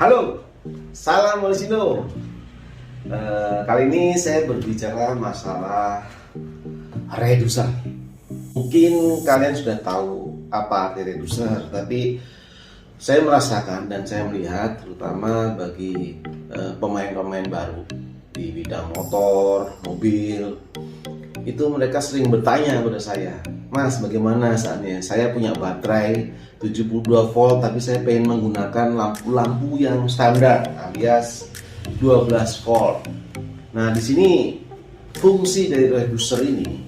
Halo, salam Molisino. Kali ini saya berbicara masalah reducer. Mungkin kalian sudah tahu apa arti reducer, tapi saya merasakan dan saya melihat terutama bagi pemain-pemain baru di bidang motor, mobil, itu mereka sering bertanya kepada saya, Mas, bagaimana saatnya saya punya baterai 72 volt tapi saya pengen menggunakan lampu-lampu yang standar alias 12 volt. Nah, di sini fungsi dari reducer ini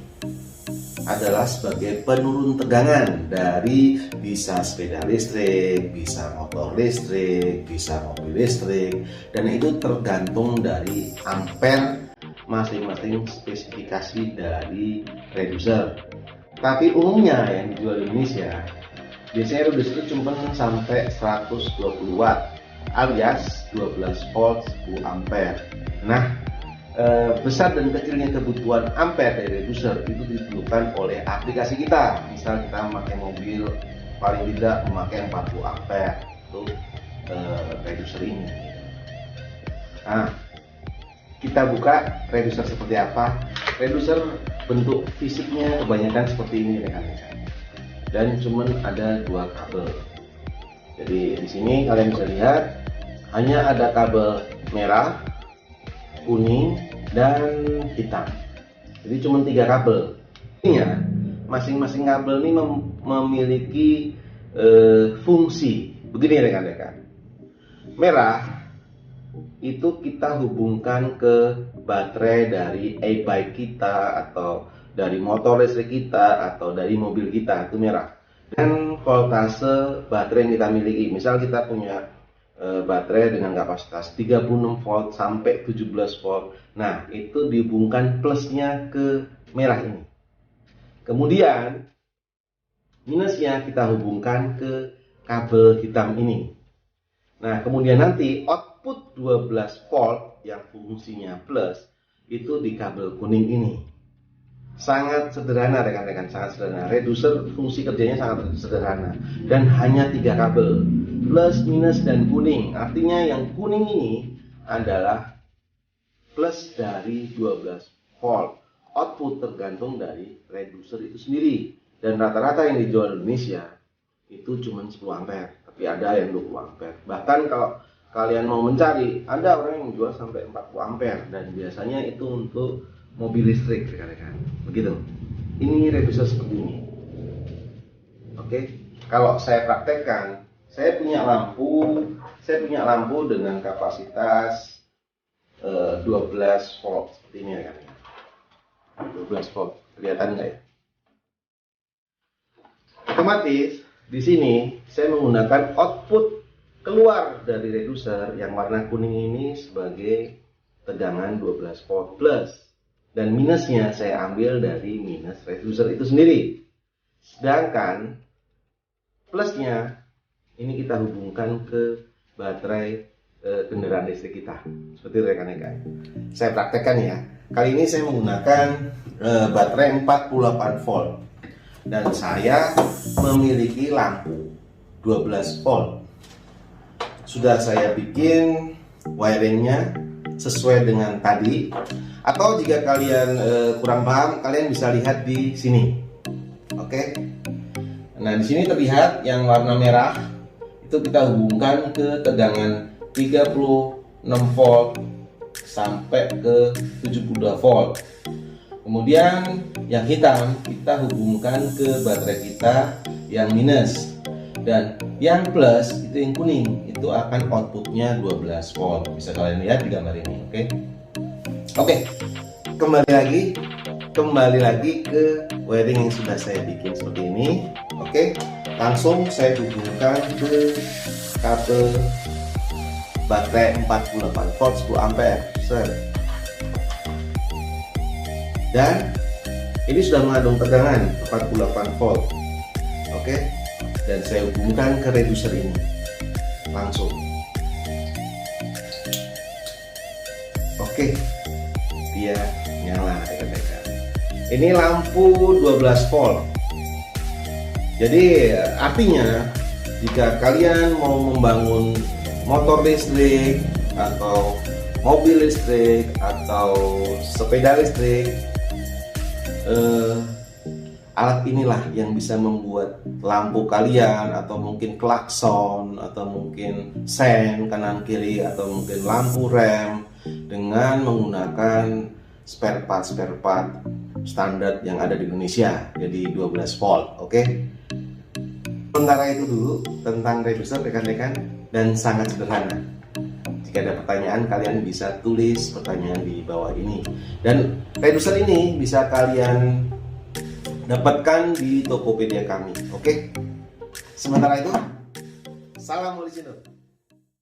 adalah sebagai penurun tegangan dari bisa sepeda listrik, bisa motor listrik, bisa mobil listrik, dan itu tergantung dari ampere masing-masing spesifikasi dari reducer. Tapi umumnya yang dijual di Indonesia biasanya reducer itu cuma sampai 120 watt alias 12 volt 10 ampere. Nah, besar dan kecilnya kebutuhan ampere dari reducer itu ditentukan oleh aplikasi kita. Misal kita memakai mobil paling tidak memakai 40 ampere untuk reducer ini. Nah, kita buka reducer seperti apa. Reducer bentuk fisiknya kebanyakan seperti ini rekan-rekan, dan cuman ada dua kabel. Jadi di sini kalian bisa lihat hanya ada kabel merah, kuning, dan hitam. Jadi cuma 3 kabel. Intinya masing-masing kabel ini memiliki fungsi. Begini rekan-rekan. Merah itu kita hubungkan ke baterai dari e-bike kita, atau dari motor listrik kita, atau dari mobil kita, itu merah. Dan voltase baterai yang kita miliki, misal kita punya baterai dengan kapasitas 36 volt sampai 17 volt, nah itu dihubungkan plusnya ke merah ini. Kemudian minusnya kita hubungkan ke kabel hitam ini. Nah, kemudian nanti output 12 volt yang fungsinya plus itu di kabel kuning ini. Sangat sederhana rekan-rekan, sangat sederhana. Reducer fungsi kerjanya sangat sederhana dan hanya 3 kabel, plus, minus, dan kuning. Artinya yang kuning ini adalah plus dari 12 volt. Output tergantung dari reducer itu sendiri. Dan rata-rata yang dijual di Indonesia itu cuma 10 ampere, tapi ada yang 20 ampere. Bahkan kalau kalian mau mencari, ada orang yang jual sampai 40 ampere, dan biasanya itu untuk mobil listrik rekan-rekan. Begitu. Ini reducer seperti ini. Oke. Kalau saya praktekkan, saya punya lampu dengan kapasitas 12 volt seperti ini rekan-rekan. 12 volt. Kelihatan nggak ya? Otomatis di sini saya menggunakan output keluar dari reducer yang warna kuning ini sebagai tegangan 12 volt plus, dan minusnya saya ambil dari minus reducer itu sendiri. Sedangkan plusnya ini kita hubungkan ke baterai kendaraan listrik kita. Seperti itu rekan-rekan. Saya praktekkan ya. Kali ini saya menggunakan baterai 48 volt. Dan saya memiliki lampu 12 volt. Sudah saya bikin wiringnya sesuai dengan tadi. Atau jika kalian kurang paham, kalian bisa lihat di sini. Oke. Nah, di sini terlihat yang warna merah itu kita hubungkan ke tegangan 36 volt sampai ke 72 volt. Kemudian yang hitam kita hubungkan ke baterai kita yang minus, dan yang plus itu yang kuning, itu akan outputnya 12 volt. Bisa kalian lihat di gambar ini. Oke. Kembali lagi ke wiring yang sudah saya bikin seperti ini. Oke. Langsung saya hubungkan ke kabel baterai 48 volt 10 ampere. Dan ini sudah mengandung tegangan 48 volt. Oke. Dan saya hubungkan ke reducer ini langsung. Oke. Dia nyala rekan-rekan. Ini lampu 12 volt. Jadi artinya jika kalian mau membangun motor listrik atau mobil listrik atau sepeda listrik, alat inilah yang bisa membuat lampu kalian atau mungkin klakson atau mungkin sen kanan kiri atau mungkin lampu rem dengan menggunakan spare part standar yang ada di Indonesia, jadi 12 volt. Oke. Sementara itu dulu tentang reducer rekan-rekan, dan sangat sederhana. Jika ada pertanyaan, kalian bisa tulis pertanyaan di bawah ini. Dan reducer ini bisa kalian dapatkan di Tokopedia kami. Oke. Sementara itu, salam Molisindo.